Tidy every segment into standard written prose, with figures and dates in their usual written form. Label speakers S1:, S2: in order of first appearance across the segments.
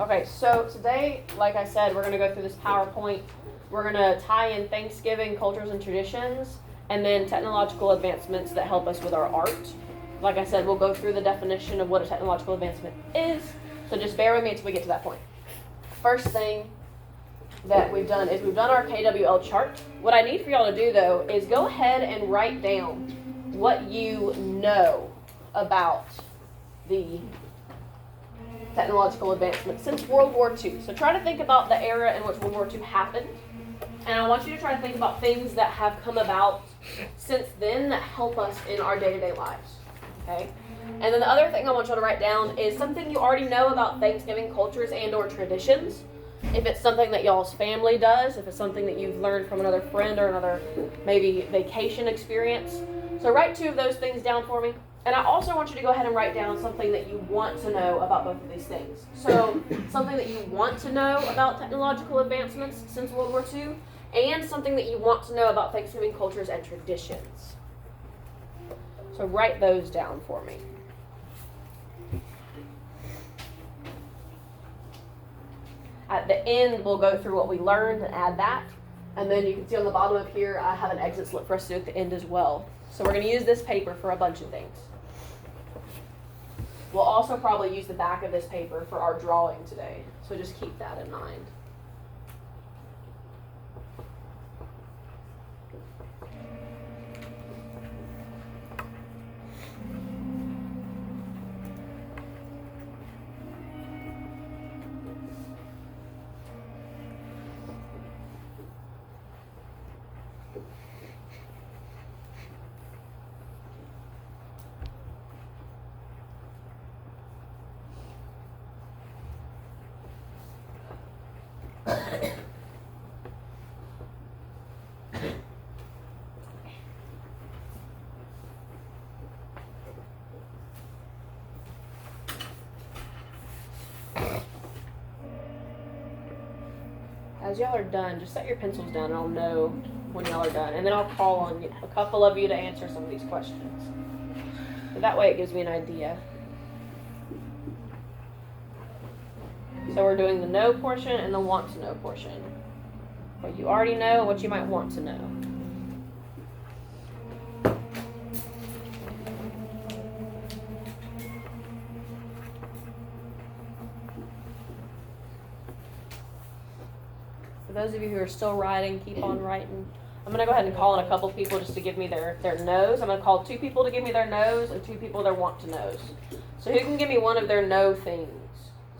S1: Okay, so today, like I said, we're going to go through this PowerPoint. We're going to tie in Thanksgiving cultures and traditions, and then technological advancements that help us with our art. Like I said, we'll go through the definition of what a technological advancement is, so just bear with me until we get to that point. First thing that we've done is we've done our KWL chart. What I need for y'all to do, though, is go ahead and write down what you know about the technological advancement since World War II. So try to think about the era in which World War II happened. And I want you to try to think about things that have come about since then that help us in our day-to-day lives. Okay? And then the other thing I want you to write down is something you already know about Thanksgiving cultures and or traditions. If it's something that y'all's family does, if it's something that you've learned from another friend or another maybe vacation experience. So write 2 of those things down for me. And I also want you to go ahead and write down something that you want to know about both of these things. So something that you want to know about technological advancements since World War II, and something that you want to know about Thanksgiving cultures and traditions. So write those down for me. At the end, we'll go through what we learned and add that. And then you can see on the bottom of here, I have an exit slip for us to do at the end as well. So we're going to use this paper for a bunch of things. We'll also probably use the back of this paper for our drawing today. So just keep that in mind. As y'all are done, just set your pencils down and I'll know when y'all are done. And then I'll call on a couple of you to answer some of these questions. But that way it gives me an idea. So we're doing the know portion and the want to know portion. What you already know and what you might want to know. For those of you who are still writing, keep on writing. I'm going to go ahead and call on a couple people just to give me their no's. I'm going to call 2 people to give me their no's and 2 people their want to knows. So who can give me one of their no things?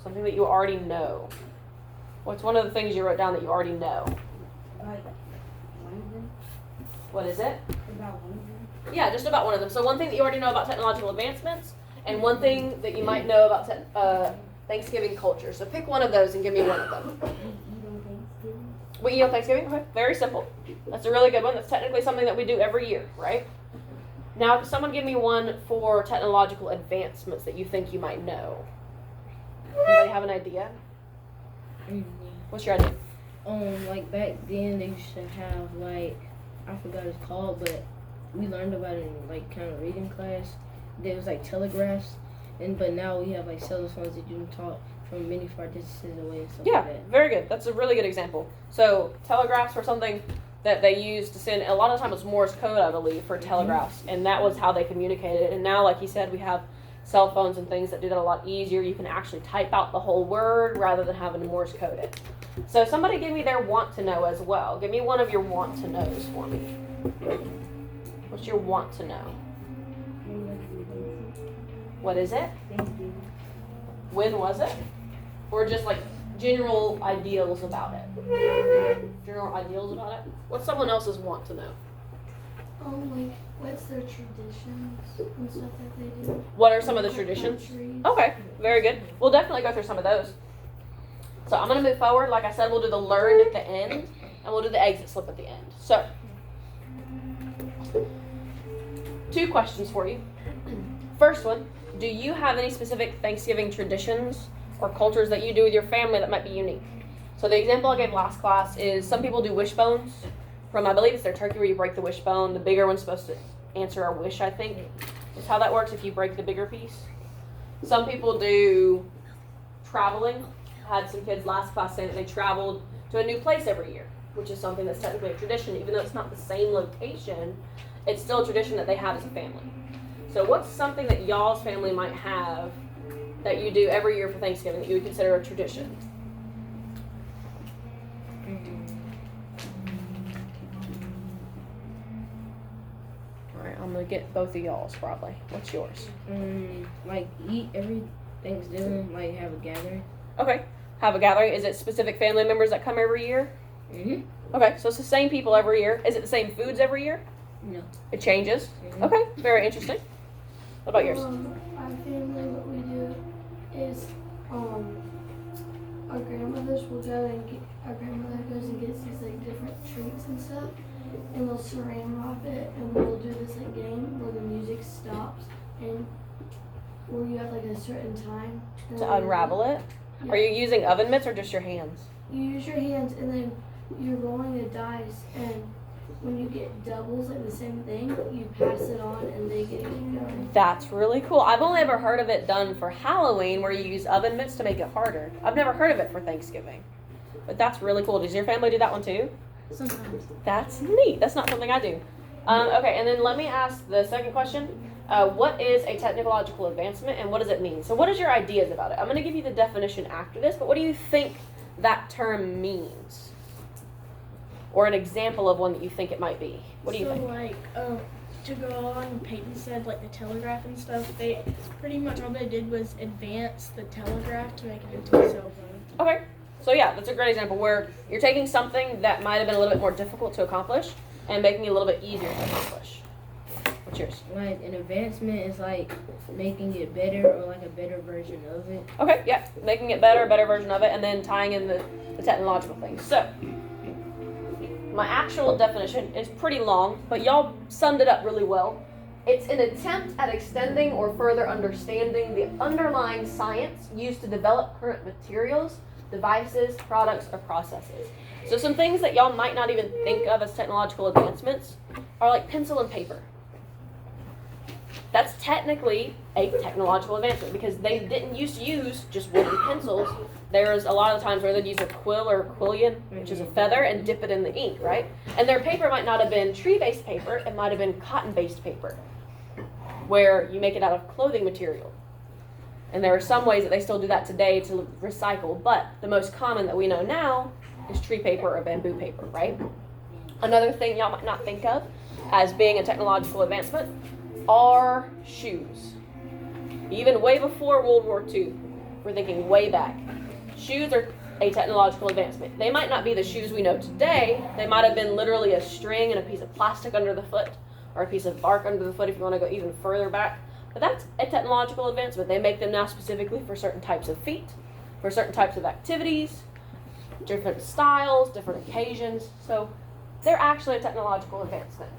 S1: Something that you already know. What's one of the things you wrote down that you already know?
S2: Like one of them?
S1: What is it?
S2: About one of them?
S1: Yeah, just about one of them. So one thing that you already know about technological advancements, and one thing that you might know about Thanksgiving culture. So pick one of those and give me one of them. We eat on Thanksgiving? Okay, very simple. That's a really good one. That's technically something that we do every year, right? Now, someone give me one for technological advancements that you think you might know. Anybody have an idea? What's your idea?
S2: Like back then they used to have like, I forgot what it's called, but we learned about it in like kind of reading class. There was like telegraphs, but now we have like cell phones that you can talk from many far distances away and stuff like that.
S1: Yeah, very good. That's a really good example. So telegraphs were something that they used to send. A lot of the time it was Morse code, I believe, for telegraphs, and that was how they communicated. And now, like you said, we have cell phones and things that do that a lot easier. You can actually type out the whole word rather than having to Morse code it. So somebody give me their want to know as well. Give me one of your want to knows for me. What's your want to know? What is it? When was it? Or just like general ideals about it? General ideals about it? What's someone else's want to know?
S3: Like, what's their traditions and stuff that they do?
S1: What are some of the traditions?
S3: Countries.
S1: Okay, very good. We'll definitely go through some of those. So I'm going to move forward. Like I said, we'll do the learn at the end, and we'll do the exit slip at the end. So, 2 questions for you. First one, do you have any specific Thanksgiving traditions or cultures that you do with your family that might be unique? So the example I gave last class is some people do wishbones. From, I believe it's their turkey where you break the wishbone. The bigger one's supposed to answer a wish, I think. Is how that works if you break the bigger piece. Some people do traveling had some kids last class saying that they traveled to a new place every year, which is something that's technically a tradition. Even though it's not the same location, it's still a tradition that they have as a family. So what's something that y'all's family might have that you do every year for Thanksgiving that you would consider a tradition? All right, I'm going to get both of y'all's probably. What's yours?
S2: Like eat every Thanksgiving, like have a gathering.
S1: Okay, have a gathering. Is it specific family members that come every year? Okay, so it's the same people every year. Is it the same foods every year?
S2: No.
S1: It changes? Okay, very interesting. What about yours?
S3: Our family, what we do is our grandmothers will go and get, our grandmother goes and gets these like different treats and stuff, and they'll saran wrap it, and we'll do this like game where the music stops and where you have like a certain time
S1: To unravel it?
S3: Yeah.
S1: Are you using oven mitts or just your hands?
S3: You use your hands and then you're rolling a dice, and when you get doubles like the same thing, you pass it on and they get it going.
S1: That's really cool. I've only ever heard of it done for Halloween where you use oven mitts to make it harder. I've never heard of it for Thanksgiving. But that's really cool. Does your family do that one too?
S3: Sometimes.
S1: That's neat. That's not something I do. Okay, and then let me ask the second question. What is a technological advancement and what does it mean? So what is your ideas about it? I'm going to give you the definition after this, but what do you think that term means? Or an example of one that you think it might be. What do you think?
S4: So like, to go on, Peyton said like the telegraph and stuff, they pretty much all they did was advance the telegraph to make it into a cell phone.
S1: Okay, so yeah, that's a great example where you're taking something that might have been a little bit more difficult to accomplish and making it a little bit easier to accomplish. What's yours?
S2: Like an advancement is like making it better or like a better version of it.
S1: Okay, yeah, making it better, a better version of it, and then tying in the technological things. So, my actual definition is pretty long, but y'all summed it up really well. It's an attempt at extending or further understanding the underlying science used to develop current materials, devices, products, or processes. So some things that y'all might not even think of as technological advancements are like pencil and paper. That's technically a technological advancement because they didn't used to use just wooden pencils. There's a lot of times where they'd use a quill or a quillion, which is a feather, and dip it in the ink, right? And their paper might not have been tree-based paper, it might have been cotton-based paper, where you make it out of clothing material. And there are some ways that they still do that today to recycle, but the most common that we know now is tree paper or bamboo paper, right? Another thing y'all might not think of as being a technological advancement are shoes. Even way before World War II, we're thinking way back. Shoes are a technological advancement. They might not be the shoes we know today. They might have been literally a string and a piece of plastic under the foot, or a piece of bark under the foot if you want to go even further back. But that's a technological advancement. They make them now specifically for certain types of feet, for certain types of activities, different styles, different occasions. So they're actually a technological advancement.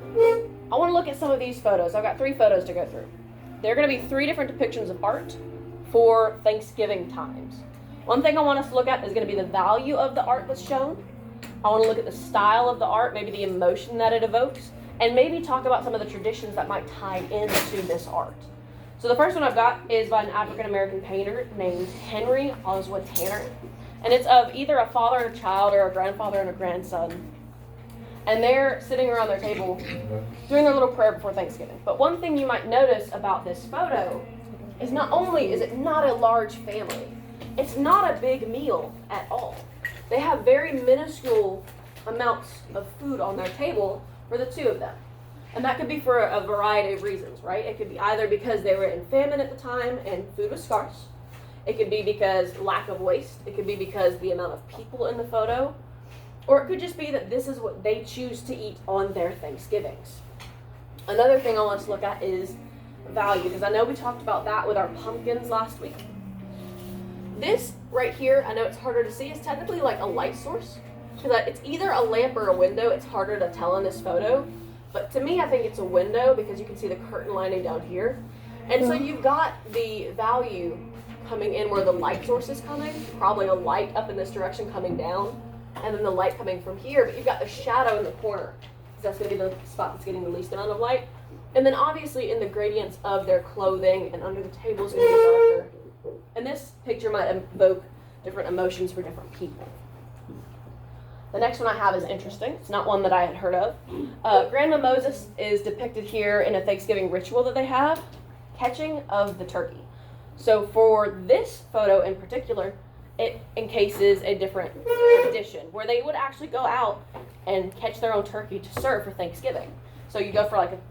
S1: I want to look at some of these photos. I've got 3 photos to go through. There are going to be 3 different depictions of art for Thanksgiving times. One thing I want us to look at is going to be the value of the art that's shown. I want to look at the style of the art, maybe the emotion that it evokes, and maybe talk about some of the traditions that might tie into this art. So the first one I've got is by an African-American painter named Henry Oswald Tanner. And it's of either a father and a child or a grandfather and a grandson. And they're sitting around their table doing their little prayer before Thanksgiving. But one thing you might notice about this photo is not only is it not a large family, it's not a big meal at all. They have very minuscule amounts of food on their table for the 2 of them. And that could be for a variety of reasons, right? It could be either because they were in famine at the time and food was scarce. It could be because lack of waste. It could be because the amount of people in the photo. Or it could just be that this is what they choose to eat on their Thanksgivings. Another thing I want us to look at is value, because I know we talked about that with our pumpkins last week. This right here, I know it's harder to see, is technically like a light source. Because it's either a lamp or a window. It's harder to tell in this photo. But to me, I think it's a window because you can see the curtain lining down here. And so you've got the value coming in where the light source is coming, probably a light up in this direction coming down, and then the light coming from here, but you've got the shadow in the corner. So that's going to be the spot that's getting the least amount of light. And then obviously in the gradients of their clothing and under the table is going to be darker. And this picture might evoke different emotions for different people. The next one I have is interesting. It's not one that I had heard of. Grandma Moses is depicted here in a Thanksgiving ritual that they have, catching of the turkey. So for this photo in particular, it encases a different tradition where they would actually go out and catch their own turkey to serve for Thanksgiving. So you go for like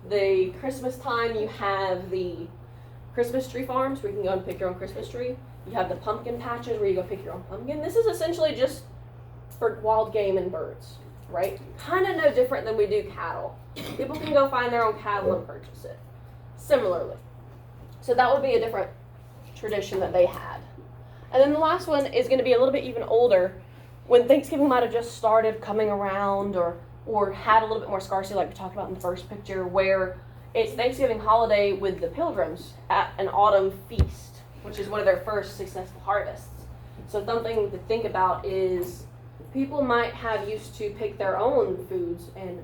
S1: the Christmas time, you have the Christmas tree farms where you can go and pick your own Christmas tree. You have the pumpkin patches where you go pick your own pumpkin. This is essentially just for wild game and birds, right? Kind of no different than we do cattle. People can go find their own cattle and purchase it. Similarly. So that would be a different tradition that they had. And then the last one is going to be a little bit even older, when Thanksgiving might have just started coming around or had a little bit more scarcity, like we talked about in the first picture, where it's Thanksgiving holiday with the Pilgrims at an autumn feast, which is one of their first successful harvests. So something to think about is people might have used to pick their own foods and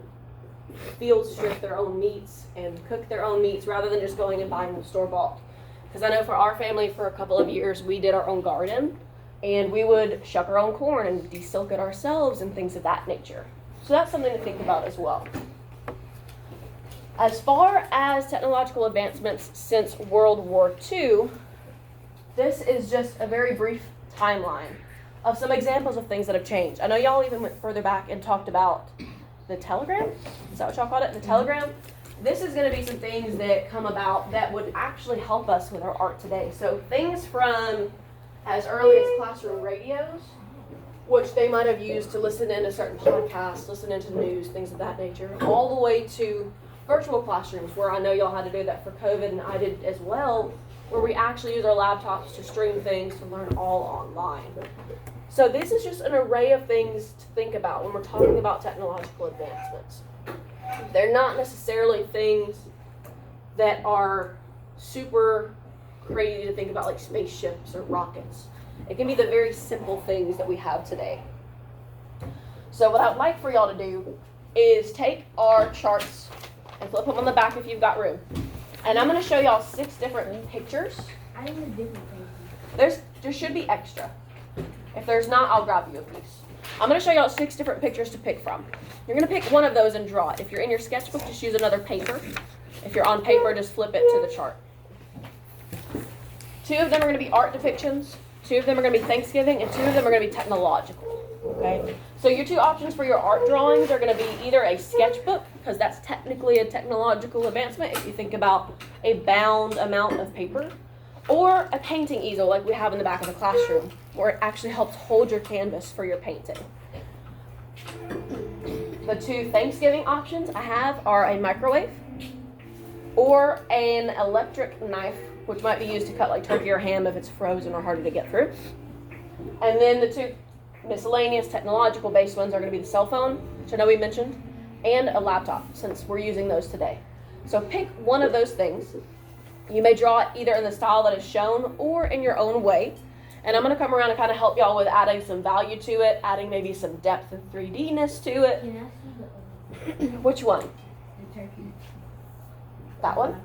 S1: field strip their own meats and cook their own meats rather than just going and buying them store-bought. Because I know for our family, for a couple of years, we did our own garden, and we would shuck our own corn and de-silk it ourselves and things of that nature. So that's something to think about as well. As far as technological advancements since World War II, this is just a very brief timeline of some examples of things that have changed. I know y'all even went further back and talked about the telegram. Is that what y'all called it? The telegram? This is going to be some things that come about that would actually help us with our art today. So things from as early as classroom radios, which they might have used to listen into certain podcasts, listen into news, things of that nature, all the way to virtual classrooms, where I know y'all had to do that for COVID, and I did as well, where we actually use our laptops to stream things to learn all online. So this is just an array of things to think about when we're talking about technological advancements. They're not necessarily things that are super crazy to think about, like spaceships or rockets. It can be the very simple things that we have today. So what I'd like for y'all to do is take our charts and flip them on the back if you've got room. And I'm going to show y'all 6 different pictures.
S2: I need a different thing.
S1: There should be extra. If there's not, I'll grab you a piece. I'm going to show y'all 6 different pictures to pick from. You're going to pick one of those and draw it. If you're in your sketchbook, just use another paper. If you're on paper, just flip it to the chart. 2 of them are going to be art depictions. 2 of them are going to be Thanksgiving, and 2 of them are going to be technological. Okay? So your 2 options for your art drawings are going to be either a sketchbook, because that's technically a technological advancement if you think about a bound amount of paper, or a painting easel like we have in the back of the classroom, where it actually helps hold your canvas for your painting. The 2 Thanksgiving options I have are a microwave or an electric knife, which might be used to cut like turkey or ham if it's frozen or harder to get through. And then the 2 miscellaneous technological based ones are going to be the cell phone, which I know we mentioned, and a laptop, since we're using those today. So pick one of those things. You may draw it either in the style that is shown or in your own way. And I'm going to come around and kind of help y'all with adding some value to it, adding maybe some depth and 3D-ness to it.
S2: Can I see
S1: Which one?
S2: the turkey?
S1: That one?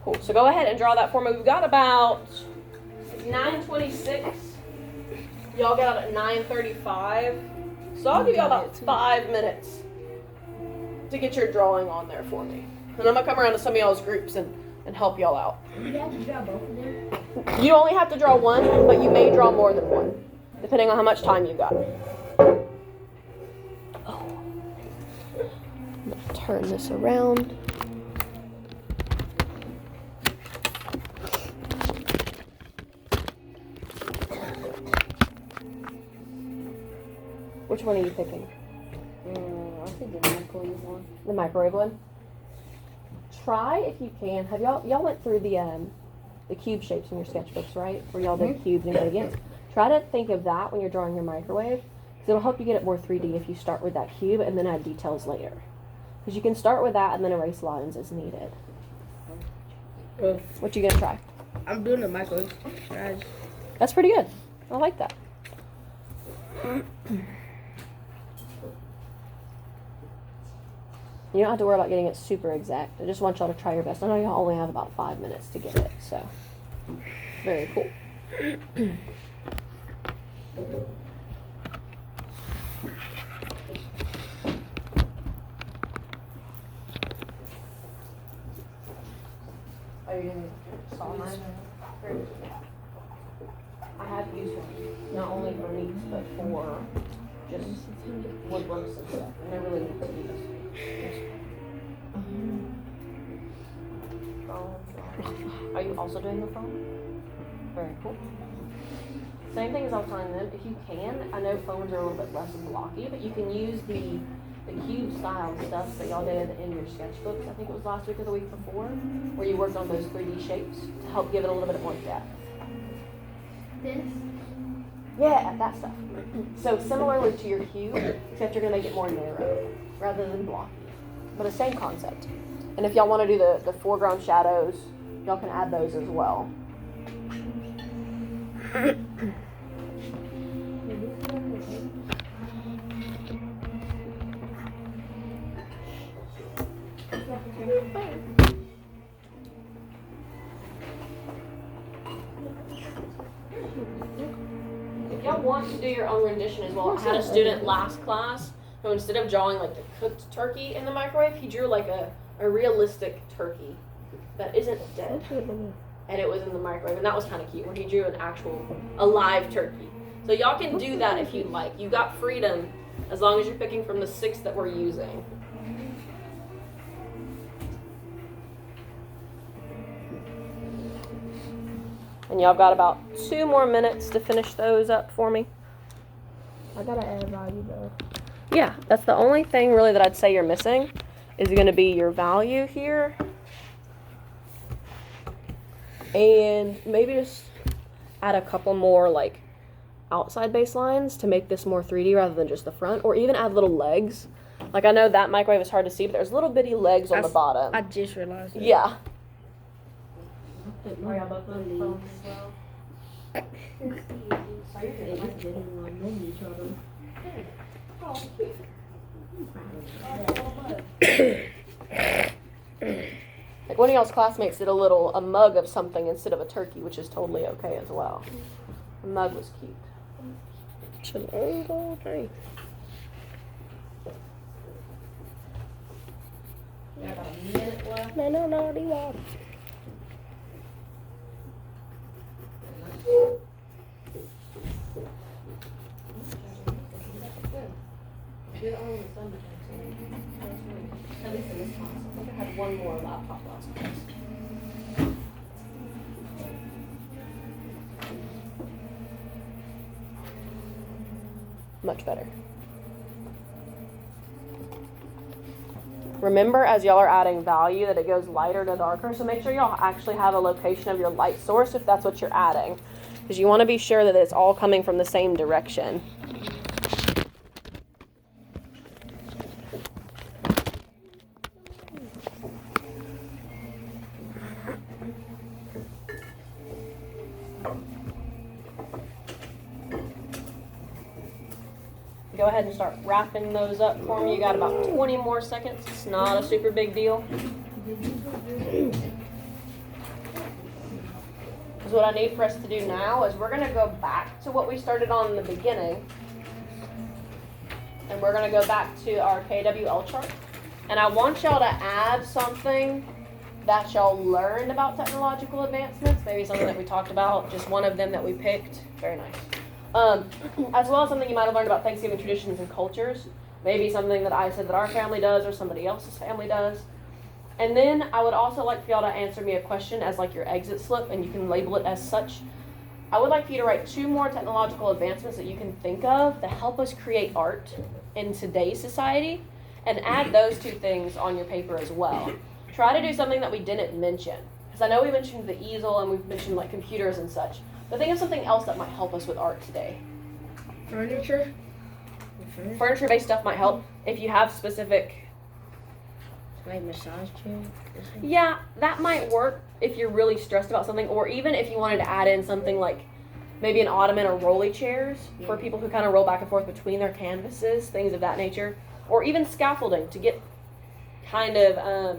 S1: Cool. So go ahead and draw that for me. We've got about 9:26. Y'all got out at 9:35. So I'll give y'all about 5 minutes to get your drawing on there for me. And I'm going to come around to some of y'all's groups and help y'all out.
S2: You have to draw both of them?
S1: You only have to draw one, but you may draw more than one, depending on how much time you've got. Oh. I'm going to turn this around. Which one are you picking?
S2: I think the microwave one.
S1: The microwave one? Try, if you can, have y'all went through the cube shapes in your sketchbooks, right? Where y'all did cubes and gradients. Try to think of that when you're drawing your microwave, because it'll help you get it more 3D if you start with that cube and then add details later. Because you can start with that and then erase lines as needed. What you gonna try?
S2: I'm doing the microwave.
S1: That's pretty good. I like that. You don't have to worry about getting it super exact. I just want y'all to try your best. I know y'all only have about 5 minutes to get it, so. Very cool. Are you going to saw mine? I have used them, not only for meats, but for just woodworks and stuff, and they're really neat to use. Are you also doing the phone? Very cool. Same thing as I was telling them, if you can, I know phones are a little bit less blocky, but you can use the cube style stuff that y'all did in your sketchbooks, I think it was last week or the week before, where you worked on those 3D shapes to help give it a little bit more depth.
S3: This?
S1: Yeah, that stuff. So similarly to your cube, except you're gonna make it more narrow rather than blocky. But the same concept. And if y'all want to do the foreground shadows, y'all can add those as well. If y'all want to do your own rendition as well, I had a student last class who instead of drawing like the cooked turkey in the microwave, he drew like a realistic turkey that isn't dead. And it was in the microwave, and that was kind of cute, where he drew an actual alive turkey. So y'all can do that if you like. You got freedom as long as you're picking from the 6 that we're using. And y'all got about 2 more minutes to finish those up for me.
S2: I gotta add value though.
S1: Yeah, that's the only thing really that I'd say you're missing is going to be your value here. And maybe just add a couple more like outside baselines to make this more 3D rather than just the front, or even add little legs. Like I know that microwave is hard to see, but there's little bitty legs on the bottom.
S2: I just realized that.
S1: Yeah.
S2: Are y'all both on the phones as well?
S1: Like one of y'all's classmates did a mug of something instead of a turkey, which is totally okay as well. The mug was cute. It's an old thing. Got about a minute left. No. Did it all in the summertime, so at least in this class. I think I had one more laptop last class. Much better. Remember, as y'all are adding value, that it goes lighter to darker, so make sure y'all actually have a location of your light source if that's what you're adding, because you want to be sure that it's all coming from the same direction. Go ahead and start wrapping those up for me. You got about 20 more seconds. It's not a super big deal. Because what I need for us to do now is we're going to go back to what we started on in the beginning. And we're going to go back to our KWL chart. And I want y'all to add something that y'all learned about technological advancements. Maybe something that we talked about, just one of them that we picked. Very nice. As well as something you might have learned about Thanksgiving traditions and cultures. Maybe something that I said that our family does or somebody else's family does. And then I would also like for y'all to answer me a question as like your exit slip, and you can label it as such. I would like for you to write 2 more technological advancements that you can think of to help us create art in today's society, and add those 2 things on your paper as well. Try to do something that we didn't mention, because I know we mentioned the easel and we've mentioned like computers and such. But think of something else that might help us with art today.
S2: Furniture?
S1: Furniture-based stuff might help if you have specific.
S2: Like massage chair?
S1: Yeah, that might work if you're really stressed about something, or even if you wanted to add in something like maybe an ottoman or rolly chairs for people who kind of roll back and forth between their canvases, things of that nature. Or even scaffolding to get kind of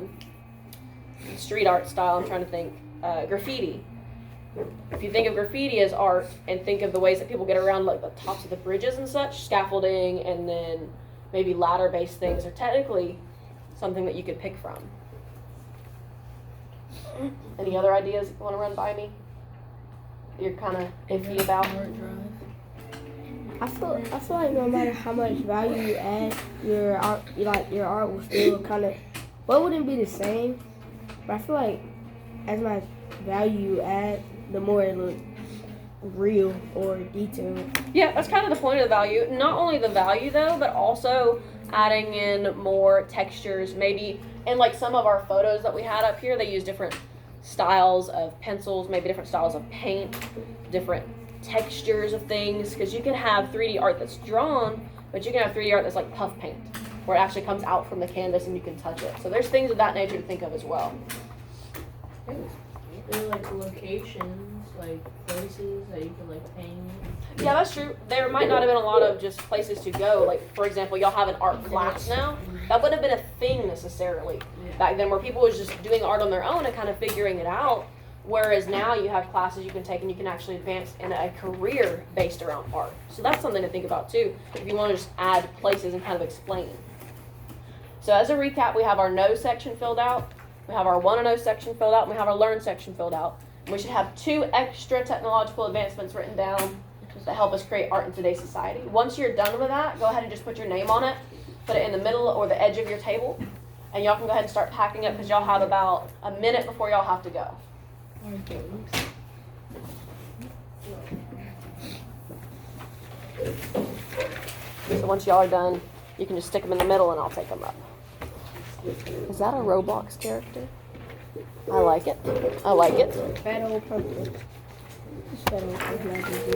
S1: street art style, I'm trying to think, graffiti. If you think of graffiti as art and think of the ways that people get around like the tops of the bridges and such, scaffolding and then maybe ladder-based things are technically something that you could pick from. Any other ideas you want to run by me? You're kind of iffy about?
S5: I feel like no matter how much value you add, your art will still kind of, well, it wouldn't be the same, but I feel like as much value you add, the more it looks real or detailed.
S1: Yeah, that's kind of the point of the value. Not only the value though, but also adding in more textures. Maybe in like some of our photos that we had up here, they use different styles of pencils, maybe different styles of paint, different textures of things, because you can have 3D art that's drawn, but you can have 3D art that's like puff paint, where it actually comes out from the canvas and you can touch it. So there's things of that nature to think of as well.
S2: There are like locations, like places that you can like paint.
S1: Yeah, that's true. There might not have been a lot of just places to go. Like, for example, y'all have an art class now. That wouldn't have been a thing necessarily back then, where people was just doing art on their own and kind of figuring it out. Whereas now you have classes you can take and you can actually advance in a career based around art. So that's something to think about too, if you want to just add places and kind of explain. So as a recap, we have our know section filled out, we have our want to know section filled out, and we have our learn section filled out. And we should have 2 extra technological advancements written down that help us create art in today's society. Once you're done with that, go ahead and just put your name on it, put it in the middle or the edge of your table, and y'all can go ahead and start packing up because y'all have about a minute before y'all have to go. So once y'all are done, you can just stick them in the middle and I'll take them up. Is that a Roblox character? I like it. I like it.
S5: Fat old pumpkin. Fat old pumpkin.